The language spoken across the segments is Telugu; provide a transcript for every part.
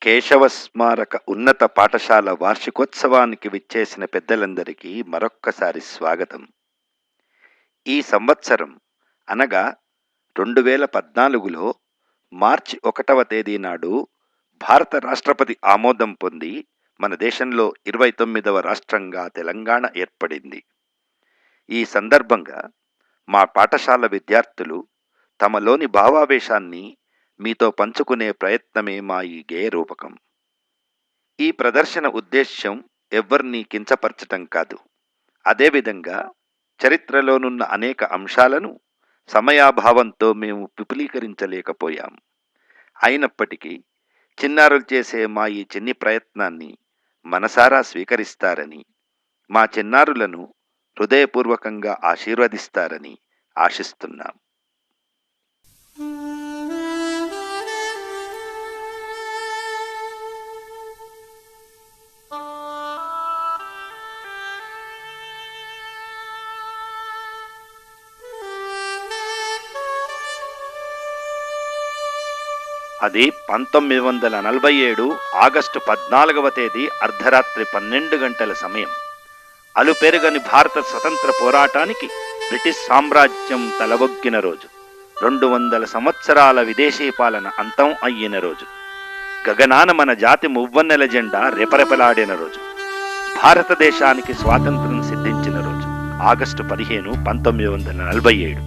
కేశవ స్మారక ఉన్నత పాఠశాల వార్షికోత్సవానికి విచ్చేసిన పెద్దలందరికీ మరొక్కసారి స్వాగతం. ఈ సంవత్సరం అనగా 2014లో మార్చి 1వ తేదీ నాడు భారత రాష్ట్రపతి ఆమోదం పొంది మన దేశంలో 29వ రాష్ట్రంగా తెలంగాణ ఏర్పడింది. ఈ సందర్భంగా మా పాఠశాల విద్యార్థులు తమలోని భావావేశాన్ని మీతో పంచుకునే ప్రయత్నమే మా ఈ గేయ రూపకం. ఈ ప్రదర్శన ఉద్దేశ్యం ఎవ్వరినీ కించపరచటం కాదు. అదేవిధంగా చరిత్రలోనున్న అనేక అంశాలను సమయాభావంతో మేము విపులీకరించలేకపోయాం. అయినప్పటికీ చిన్నారులు చేసే మా ఈ చిన్ని ప్రయత్నాన్ని మనసారా స్వీకరిస్తారని, మా చిన్నారులను హృదయపూర్వకంగా ఆశీర్వదిస్తారని ఆశిస్తున్నాం. అది 1947 ఆగస్టు 14వ తేదీ అర్ధరాత్రి 12 గంటల సమయం. అలుపెరుగని భారత స్వతంత్ర పోరాటానికి బ్రిటిష్ సామ్రాజ్యం తలవొగ్గిన రోజు. 200 సంవత్సరాల విదేశీ పాలన అంతం అయ్యిన రోజు. గగనాన మన జాతి మువ్వన్నెల జెండా రెపరెపలాడిన రోజు. భారతదేశానికి స్వాతంత్రం సిద్ధించిన రోజు ఆగస్టు 15, 1947.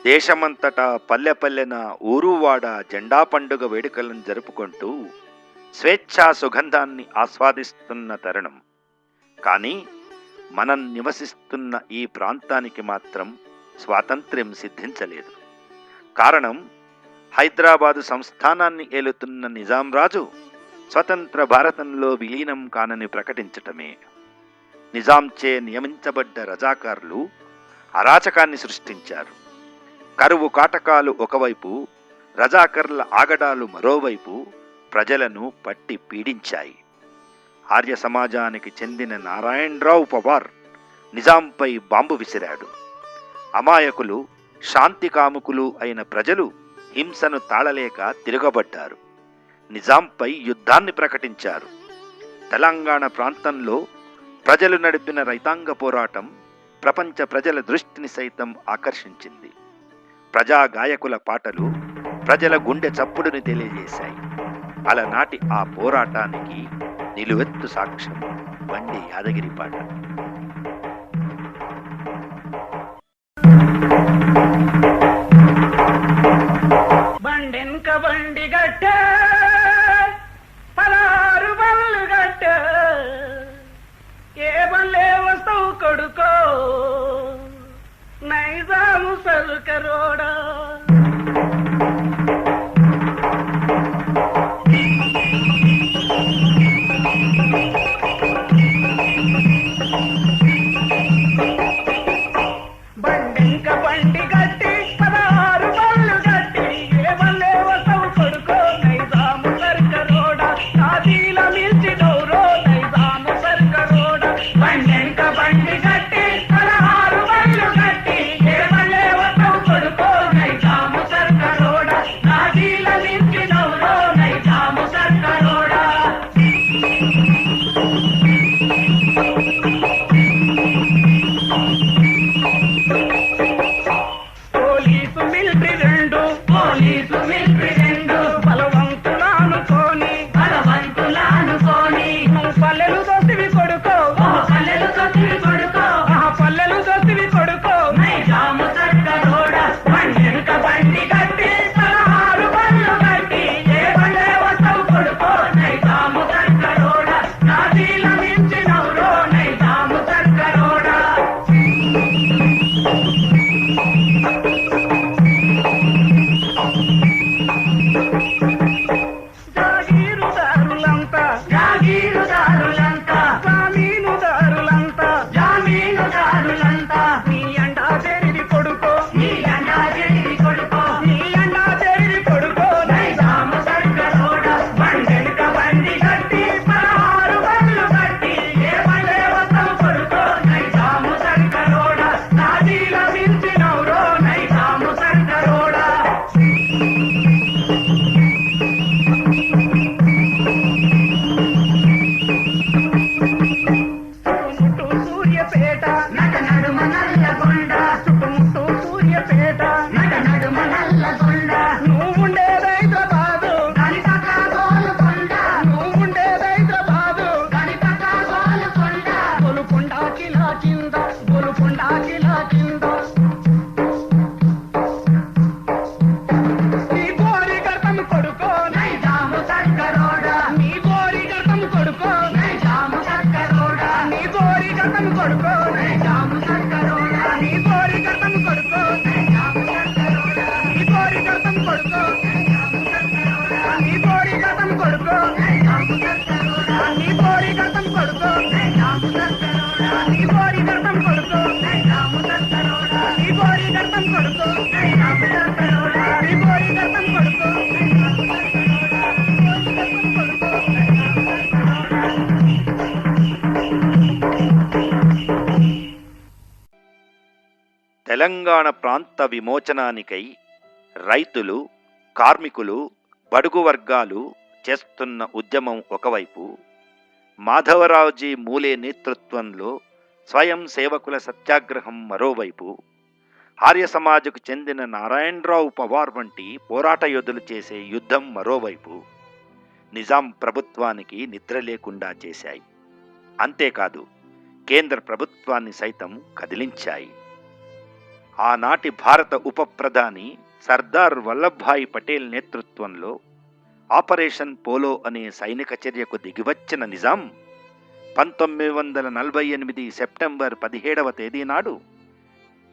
దేశమంతటా పల్లెపల్లెన ఊరువాడ జెండా పండుగ వేడుకలను జరుపుకుంటూ స్వేచ్ఛా సుగంధాన్ని ఆస్వాదిస్తున్న తరుణం. కానీ మనం నివసిస్తున్న ఈ ప్రాంతానికి మాత్రం స్వాతంత్ర్యం సిద్ధించలేదు. కారణం, హైదరాబాదు సంస్థానాన్ని ఏలుతున్న నిజాం రాజు స్వతంత్ర భారతంలో విలీనం కానని ప్రకటించటమే. నిజాంచే నియమించబడ్డ రజాకారులు అరాచకాన్ని సృష్టించారు. కరువు కాటకాలు ఒకవైపు, రజాకర్ల ఆగడాలు మరోవైపు ప్రజలను పట్టి పీడించాయి. ఆర్య సమాజానికి చెందిన నారాయణరావు పవార్ నిజాంపై బాంబు విసిరాడు. అమాయకులు, శాంతి కాముకులు అయిన ప్రజలు హింసను తాళలేక తిరగబడ్డారు. నిజాంపై యుద్ధాన్ని ప్రకటించారు. తెలంగాణ ప్రాంతంలో ప్రజలు నడిపిన రైతాంగ పోరాటం ప్రపంచ ప్రజల దృష్టిని సైతం ఆకర్షించింది. ప్రజా గాయకుల పాటలు ప్రజల గుండె చప్పుడుని తెలియజేశాయి. అలనాటి ఆ పోరాటానికి నిలువెత్తు సాక్ష్యం బండి యాదగిరి పాట. బండెన్క బండి గట్ట పలారు బళ్ళు గట్ట ఏ బల్లే వస్తావు కొడుకో నైజాము సరుకరోడా. బండెంక బండి గట్టి పదహారు బళ్ళు గట్టి ఏ బల్లే వస్తావు కొడుకో నైజాము సరుకరోడా. నాదీల మిల్చి డౌరో నైజాము సరుకరోడా. బండెంక బండి గట్టి పదహారు బళ్ళు గట్టి ఏ బల్లే వస్తావు కొడుకో నైజాము సరుకరోడా. నాదీల మిల్చి డౌరో నైజాము సరుకరోడా. పోలీసు మిలిటరీ రెండు బలవంతులానుకోని నువ్వు పల్లెలు దోసివి కొడుకో పల్లెలు దోసివి కొడుకో నైజాము సర్కరోడా. బండెంక బండి గట్టి పదహారు బళ్ళు గట్టి ఏ బల్లే వస్తావు కొడుకో నైజాము సర్కరోడా. నాదీల మించినవురో నైజాము సర్కరోడా. జాగీరుదారులంతా జామీనుదారులంతా నీ అండా చెరిది కొడుకో నైజాము సర్కరోడా. బండెనక బండి గట్టి పదహారు బళ్ళు గట్టి ఏ బల్లే వస్తావు కొడుకో నైజాము సర్కరోడా. నాదీల మించినవురో నైజాము సర్కరోడా. చుట్టుముట్టు సూర్యపేట నడుమ నల్లగొండ చుట్టుముట్టు సూర్యపేట నడుమ నల్లగొండ నువ్వుండేది హైదరాబాదు గణితక గోలుకొండ నువ్వుండేది హైదరాబాదు గణితక గోలుకొండ గోలుకొండ కిలా కింద గోలుకొండ కిలా కింద నీ గోరి గర్తం కొడుకో నైజాము సర్కరోడా నీ గోరి గర్తం కొడుకో నైజాము సర్కరోడా నీ గోరి గర్తం కొడుకో నైజాము సర్కరోడా నీ గోరి గర్తం కొడుకో నైజాము సర్కరోడా నీ గోరి గర్తం కొడుకో నీ గోరి గర్తం కొడుకో నైజాము సర్కరోడా నీ గోరి గర్తం కొడుకో నైజాము సర్కరోడా నీ గోరి గర్తం కొడుకో నైజాము సర్కరోడా నీ గోరి గర్తం కొడుకో నైజాము సర్కరోడా నీ గోరి గర్తం కొడుకో తెలంగాణ ప్రాంత విమోచనానికై రైతులు, కార్మికులు, బడుగు వర్గాలు చేస్తున్న ఉద్యమం ఒకవైపు, మాధవరావుజీ మూలే నేతృత్వంలో స్వయం సేవకుల సత్యాగ్రహం మరోవైపు, ఆర్య సమాజకు చెందిన నారాయణరావు పవార్ వంటి పోరాట యోధులు చేసే యుద్ధం మరోవైపు నిజాం ప్రభుత్వానికి నిద్ర లేకుండా చేశాయి. అంతేకాదు, కేంద్ర ప్రభుత్వాన్ని సైతం కదిలించాయి. ఆనాటి భారత ఉప ప్రధాని సర్దార్ వల్లభాయ్ పటేల్ నేతృత్వంలో ఆపరేషన్ పోలో అనే సైనిక చర్యకు దిగివచ్చిన నిజాం 1948 సెప్టెంబర్ 17వ తేదీ నాడు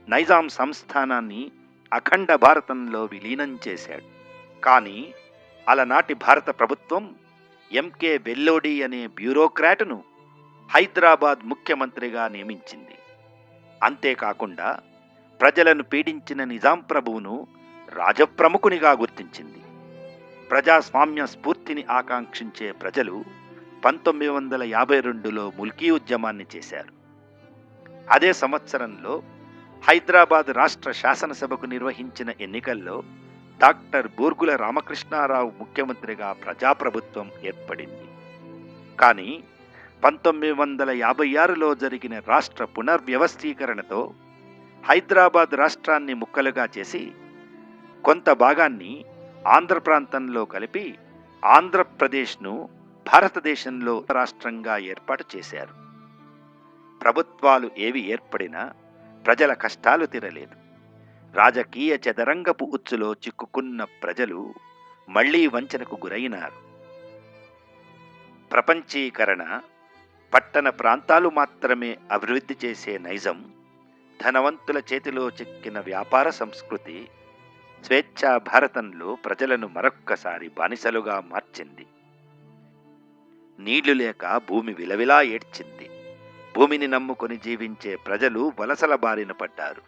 నైజాం సంస్థానాన్ని అఖండ భారతంలో విలీనం చేశాడు. కానీ అలనాటి భారత ప్రభుత్వం ఎంకే వెల్లోడి అనే బ్యూరోక్రాటును హైదరాబాద్ ముఖ్యమంత్రిగా నియమించింది. అంతేకాకుండా ప్రజలను పీడించిన నిజాం ప్రభువును రాజప్రముఖునిగా గుర్తించింది. ప్రజాస్వామ్య స్ఫూర్తిని ఆకాంక్షించే ప్రజలు 1952లో ముల్కీ ఉద్యమాన్ని చేశారు. అదే సంవత్సరంలో హైదరాబాద్ రాష్ట్ర శాసనసభకు నిర్వహించిన ఎన్నికల్లో డాక్టర్ బూర్గుల రామకృష్ణారావు ముఖ్యమంత్రిగా ప్రజాప్రభుత్వం ఏర్పడింది. కానీ 1956లో జరిగిన రాష్ట్ర పునర్వ్యవస్థీకరణతో హైదరాబాద్ రాష్ట్రాన్ని ముక్కలుగా చేసి కొంత భాగాన్ని ఆంధ్ర ప్రాంతంలో కలిపి ఆంధ్రప్రదేశ్ను భారతదేశంలో రాష్ట్రంగా ఏర్పాటు చేశారు. ప్రభుత్వాలు ఏవి ఏర్పడినా ప్రజల కష్టాలు తీరలేదు. రాజకీయ చదరంగపు ఉచ్చులో చిక్కుకున్న ప్రజలు మళ్లీ వంచనకు గురైనారు. ప్రపంచీకరణ, పట్టణ ప్రాంతాలు మాత్రమే అభివృద్ధి చేసే నైజం, ధనవంతుల చేతిలో చిక్కిన వ్యాపార సంస్కృతి స్వేచ్ఛా భారతంలో ప్రజలను మరొక్కసారి బానిసలుగా మార్చింది. నీళ్లు లేక భూమి విలవిలా ఏడ్చింది. భూమిని నమ్ముకొని జీవించే ప్రజలు వలసల బారిన పడ్డారు.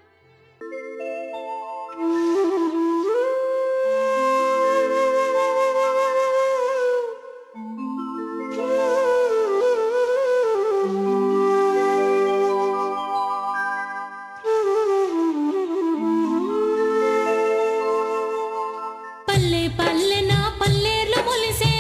పల్లె పల్లెన పల్లెలు మొలిసే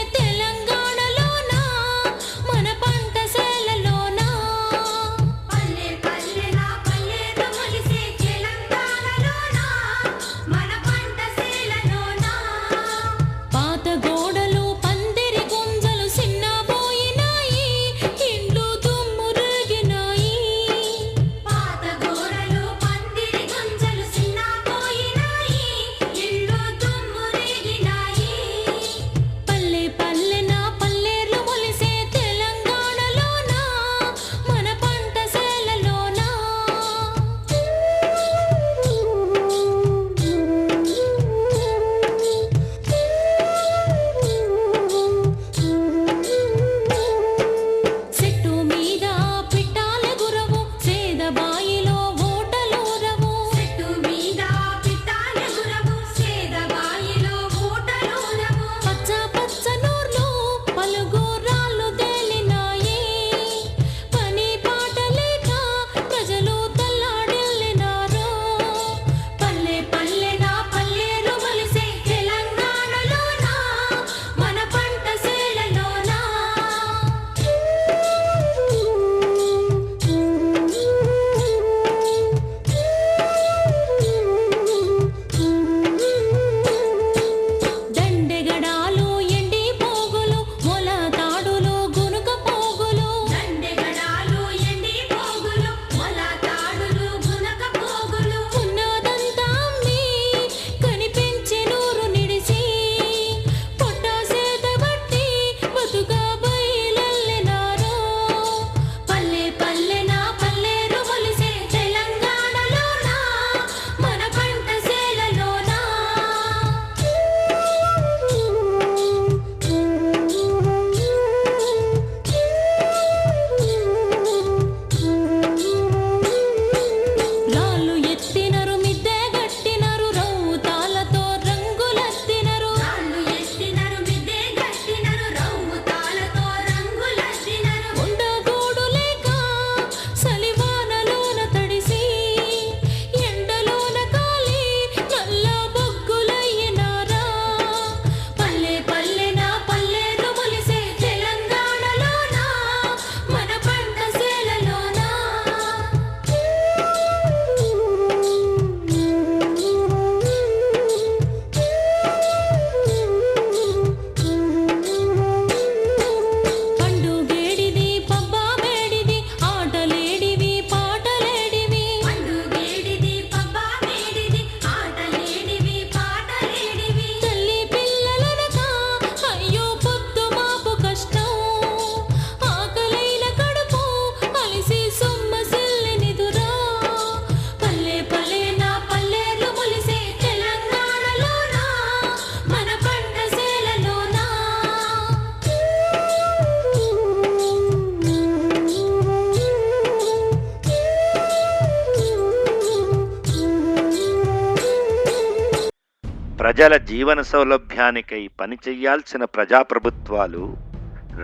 ప్రజల జీవన సౌలభ్యానికై పనిచేయాల్సిన ప్రజాప్రభుత్వాలు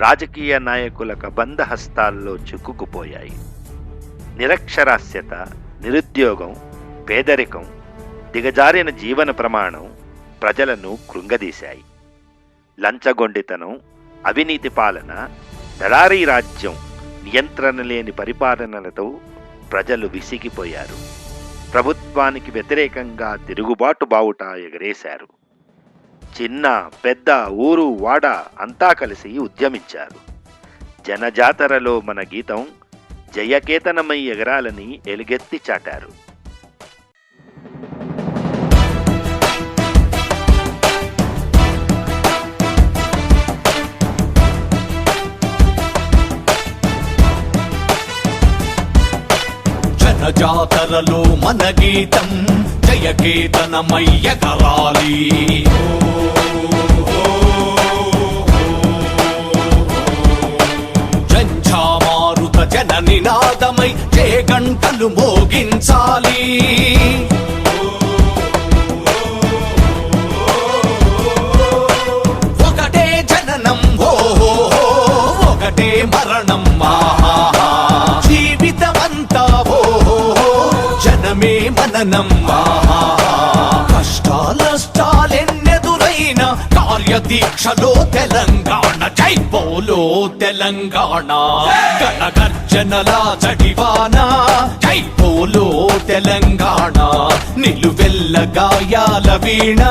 రాజకీయ నాయకుల కబంధహస్తాల్లో చిక్కుకుపోయాయి. నిరక్షరాస్యత, నిరుద్యోగం, పేదరికం, దిగజారిన జీవన ప్రమాణం ప్రజలను కృంగదీశాయి. లంచగొండితనం, అవినీతి పాలన, దళారీ రాజ్యం, నియంత్రణ లేని పరిపాలనలతో ప్రజలు విసిగిపోయారు. ప్రభుత్వానికి వ్యతిరేకంగా తిరుగుబాటు బావుట ఎగరేశారు. చిన్న పెద్ద, ఊరు వాడ అంతా కలిసి ఉద్యమించారు. జనజాతరలో మన గీతం జయకేతనమై ఎగరాలని ఎలుగెత్తి చాటారు. జనజాతరలో మన గీతం జయకేతనమై ఎగరాలి. జంఝామారుత జన నినాదమై జయగంటలు మోగించాలి. ఒకటే జననం ఒకటే మరణం, జీవితమంతా జనమే మననం. కష్టాలెన్నెదురైన కార్యదీక్షలో తెలంగాణ, జై బోలో తెలంగాణ. గణగర్జనల జడివాన, జై బోలో తెలంగాణ. నిలువెల్ల గాయాల వీణ,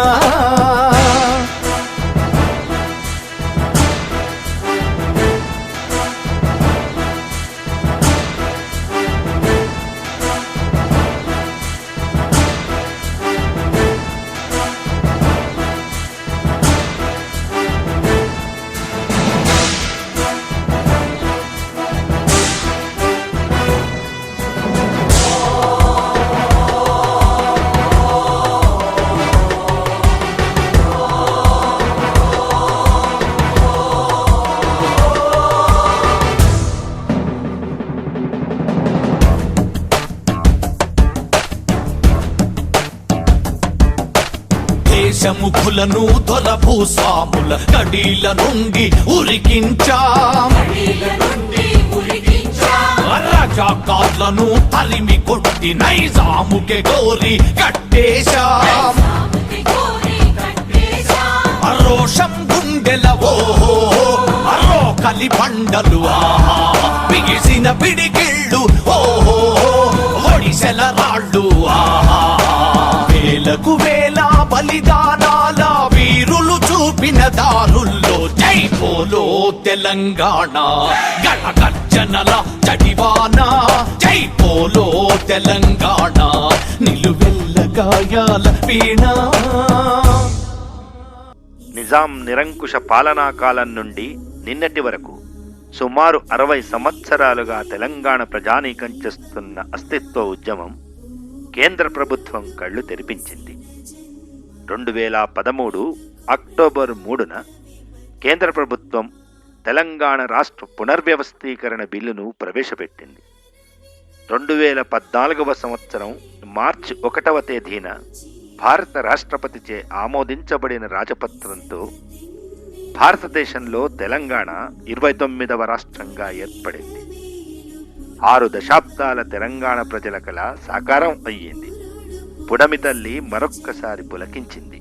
దేశముఖులను దొరభూస్వాముల కడీల నుండి ఉరికించాం. రజాకార్లను తరిమి కొట్టి నైజాముకే గోరి కట్టేశాం. రోషం గుండెల రోకలి బండలు, బిగిసిన పిడికిళ్ళు, ఒడిసెల రాళ్ళు. వేలకు వేల బలిదానాల వీరులు చూపిన దారుల్లో, జై బోలో తెలంగాణ. గణగర్జనల జడివాన, జై బోలో తెలంగాణ. నిలువెల్ల గాయాల వీణ. నిజాం నిరంకుశ పాలనా కాలం నుండి నిన్నటి వరకు సుమారు 60 సంవత్సరాలుగా తెలంగాణ ప్రజానీకం చేస్తున్న అస్తిత్వ ఉద్యమం కేంద్ర ప్రభుత్వం కళ్ళు తెరిపించింది. 2013 అక్టోబర్ 3న కేంద్ర ప్రభుత్వం తెలంగాణ రాష్ట్ర పునర్వ్యవస్థీకరణ బిల్లును ప్రవేశపెట్టింది. 2014వ సంవత్సరం మార్చి 1వ తేదీన భారత రాష్ట్రపతిచే ఆమోదించబడిన రాజపత్రంతో భారతదేశంలో తెలంగాణ 29వ రాష్ట్రంగా ఏర్పడింది. 6 దశాబ్దాల తెలంగాణ ప్రజల కల సాకారం అయ్యింది. పుడమి తల్లి మరొక్కసారి పులకించింది.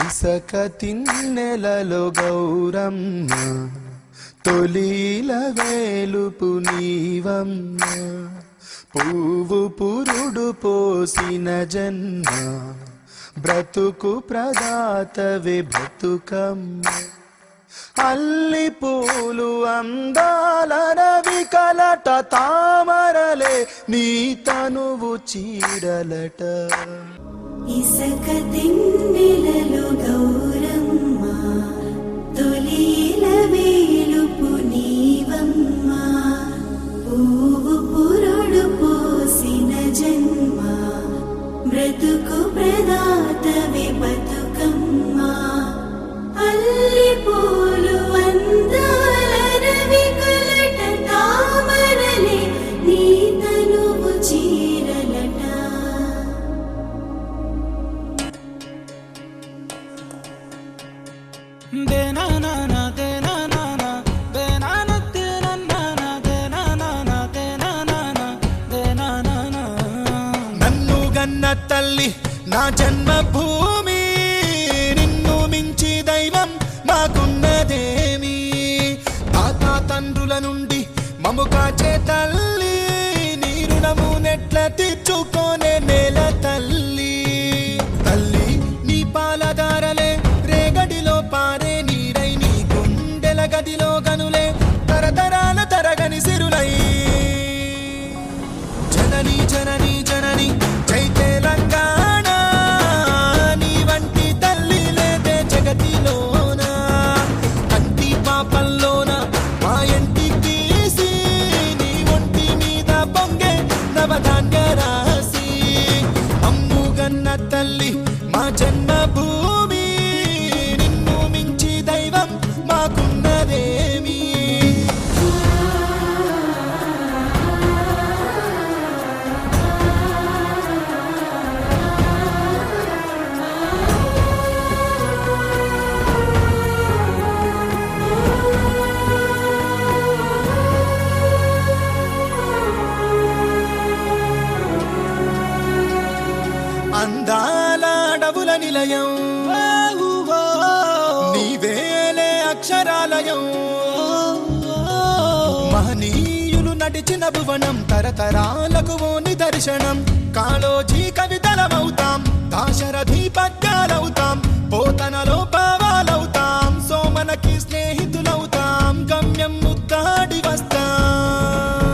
ఇసక తిన్నెలలో గౌరమ్మ, తొలిల వేలుపు నీవమ్మ. పువ్వు పురుడు పోసిన జన్మ, బ్రతుకు ప్రదాతవే బతుకమ్మ. అల్లి పూలు అందాల రవి కలట, తామరలే నీ తనువు చీరలట. ఇసక తిన్నెలలో గౌరమ్మ, తొలిల వేలుపు నీవమ్మ. పువ్వు పురుడు పోసిన జన్మ, బ్రతుకు ప్రదాతవే బతుకమ్మ. అల్లి పూలు అందాల రవి కలట, తామరలే నీ తనువు చీరలట. నన్ను గన్న తల్లి నా జన్మభూమి, నిన్ను మించి దైవం మాకున్నదేమి. తాత తండ్రుల నుండి మము కాచే తల్లి, నీ రుణము నెట్ల తీర్చుకోనే నేల తల్లి. తల్లి నీ పాలదారలే రేగడిలో పారే నీరై, నీ గుండెల గదిలో గనులే తరతరాల తరగని సిరులై. జనని జనని జనని జై తెలంగాణ, నీ వంటి తల్లి లేదే జగతిలోన. కంటి పాపల్లోన మా ఇంటి తీసి, నీ ఒంటి మీద పొంగే నవధాన్య రాసి. అమ్ముగన్న తల్లి మా జన్మభూమి, నిన్ను మించి దైవం మాకున్నదేమి. అందాల అడవుల నిలయం, నీవేలే అక్షరాలయం. మహనీయులు నడిచిన భువనం, తరతరాలకు ఓ నిదర్శనం. కాళోజీ కవితలమవుతాం, దాశరథి పద్యాలవుతాం, పోతనలో భావాలవుతాం, సోమనకి స్నేహితులవుతాం, గమ్యం ముద్దాడి వస్తాం.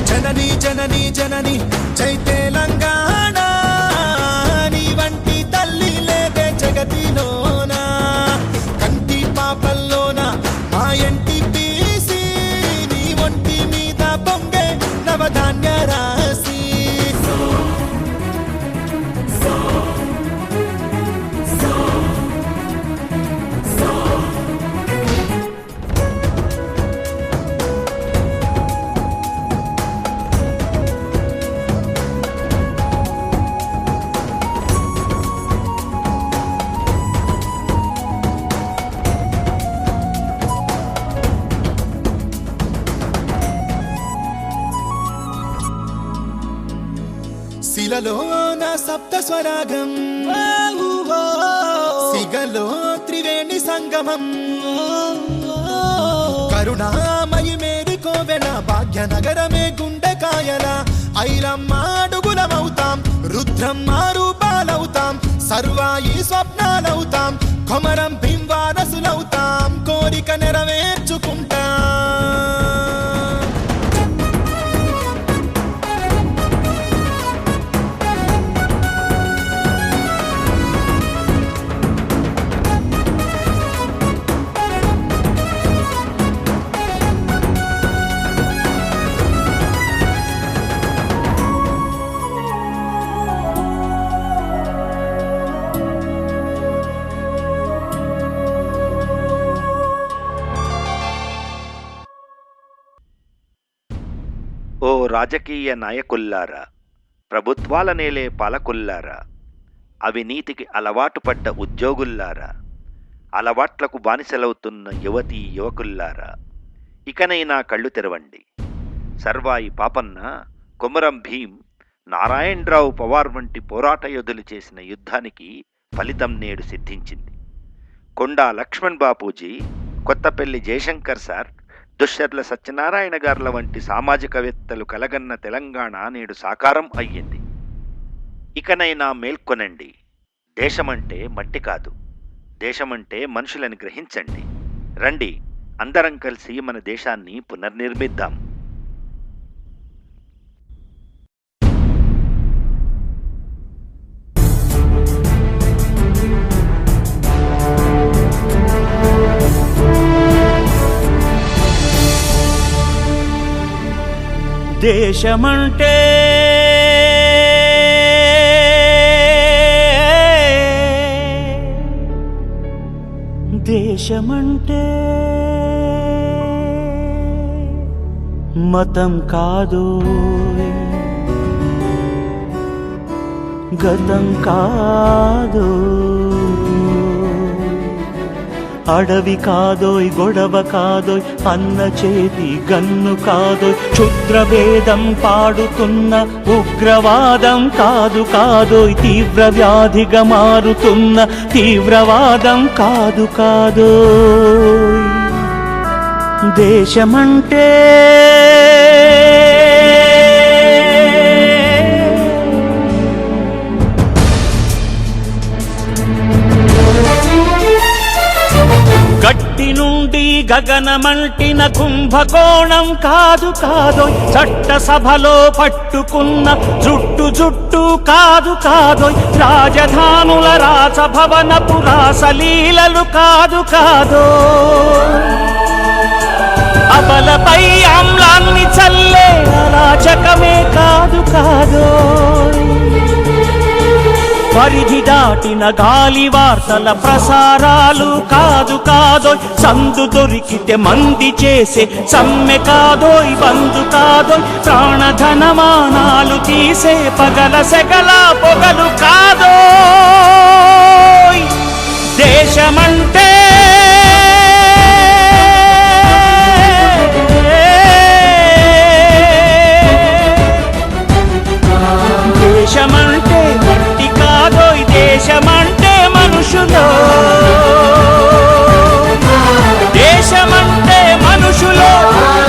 జనని జనని జనని జై తెలంగాణ, నీ వంటి తల్లి లేదే జగతిలోన. కంటి పాపల్లోన మా ఇంటి తీసి, నీ ఒంటి మీద పొంగే నవధాన్య రాసి. శిలలోన సప్త స్వరాగం, సిగలో త్రివేణి సంగమం. కరుణామయి మేరి కోవెల, భాగ్యనగరమే గుండెకాయల. ఐలమ్మ అడుగులమవుతాం, రుద్రమ్మ రూపాలవుతాం, సర్వాయి స్వప్నాలవుతాం, కొమరం భీం వారసులవుతాం, కోరిక నెరవేర్చుకుంటాం. ఓ రాజకీయ నాయకుల్లారా, ప్రభుత్వాల నేలే పాలకుల్లారా, అవినీతికి అలవాటు పడ్డ ఉద్యోగుల్లారా, అలవాట్లకు బానిసలవుతున్న యువతీ యువకుల్లారా, ఇకనైనా కళ్ళు తెరవండి. సర్వాయి పాపన్న, కొమరం భీం, నారాయణరావు పవార్ వంటి పోరాట యోధులు చేసిన యుద్ధానికి ఫలితం నేడు సిద్ధించింది. కొండా లక్ష్మణ్ బాపూజీ, కొత్తపల్లి జయశంకర్ సార్, దుశ్శర్ల సత్యనారాయణ గార్ల వంటి సామాజికవేత్తలు కలగన్న తెలంగాణ నేడు సాకారం అయ్యింది. ఇకనైనా మేల్కొనండి. దేశమంటే మట్టి కాదు, దేశమంటే మనుషులని గ్రహించండి. రండి, అందరం కలిసి మన దేశాన్ని పునర్నిర్మిద్దాం. దేశమంటే దేశమంటే మతం కాదు, గతం కాదు, అడవి కాదోయ్ గొడవ కాదోయ్ అన్న చేతి గన్ను కాదోయ్ క్షుద్రభేదం పాడుతున్న ఉగ్రవాదం కాదు కాదోయ్ తీవ్ర వ్యాధిగా మారుతున్న తీవ్రవాదం కాదు కాదోయ్ దేశమంటే గట్టి నుండి గగనమంటిన కుంభకోణం కాదు కాదోయ్ చట్టసభలో పట్టుకున్న జుట్టు కాదు కాదోయ్ రాజధానుల రాసభవనపు రాసలీలలు కాదు కాదోయ్ అబలపై ఆమ్లాన్ని చల్లే అరాచకమే కాదు కాదోయ్ పరిధి దాటిన గాలి వార్తల ప్రసారాలు కాదు కాదోయ్ సందు దొరికితే మంది చేసే సమ్మె కాదోయ్ బంధు కాదోయ్ ప్రాణధనమానాలు తీసే పగల సెగల పొగలు కాదోయ్ దేశమంటే దేశమంటే మట్టి కాదోయ్ దేశమంటే మనుషులు దేశమంటే మనుషులు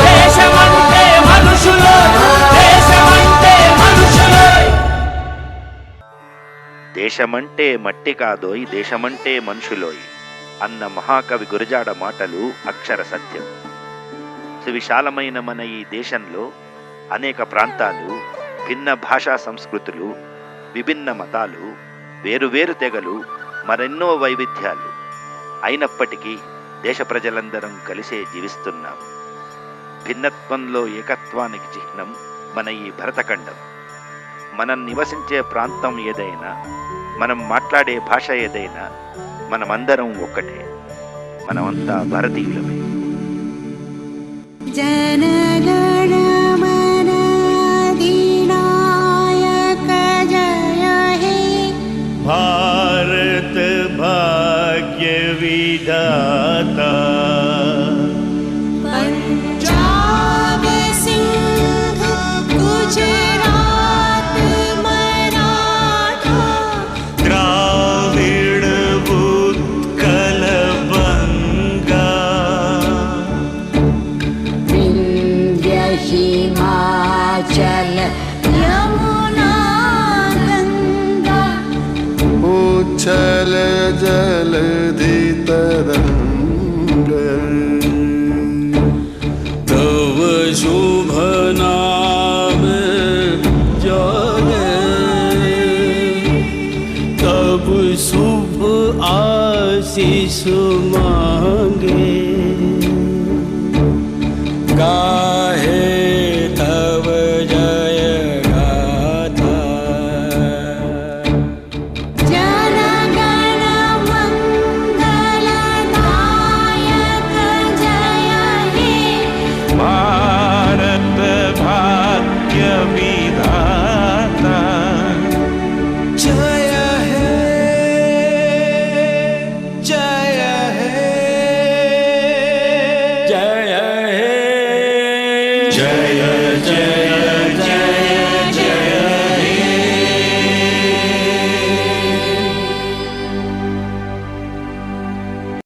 దేశమంటే మనుషులు దేశమంటే మనుషులు దేశమంటే మట్టి కాదోయ్ దేశమంటే మనుషులోయ్ అన్న మహాకవి గురజాడ మాటలు అక్షర సత్యం. సువిశాలమైన మన ఈ దేశంలో అనేక ప్రాంతాలు, భిన్న భాషా సంస్కృతులు, విభిన్న మతాలు, వేరువేరు తెగలు, మరెన్నో వైవిధ్యాలు అయినప్పటికీ దేశ ప్రజలందరం కలిసే జీవిస్తున్నాం. భిన్నత్వంలో ఏకత్వానికి చిహ్నం మన ఈ భరతఖండం. మనం నివసించే ప్రాంతం ఏదైనా, మనం మాట్లాడే భాష ఏదైనా, మనమందరం ఒక్కటే. మనమంతా భారతీయులమే. जनगणमन अधिनायक जय हे भारत भाग्य विधाता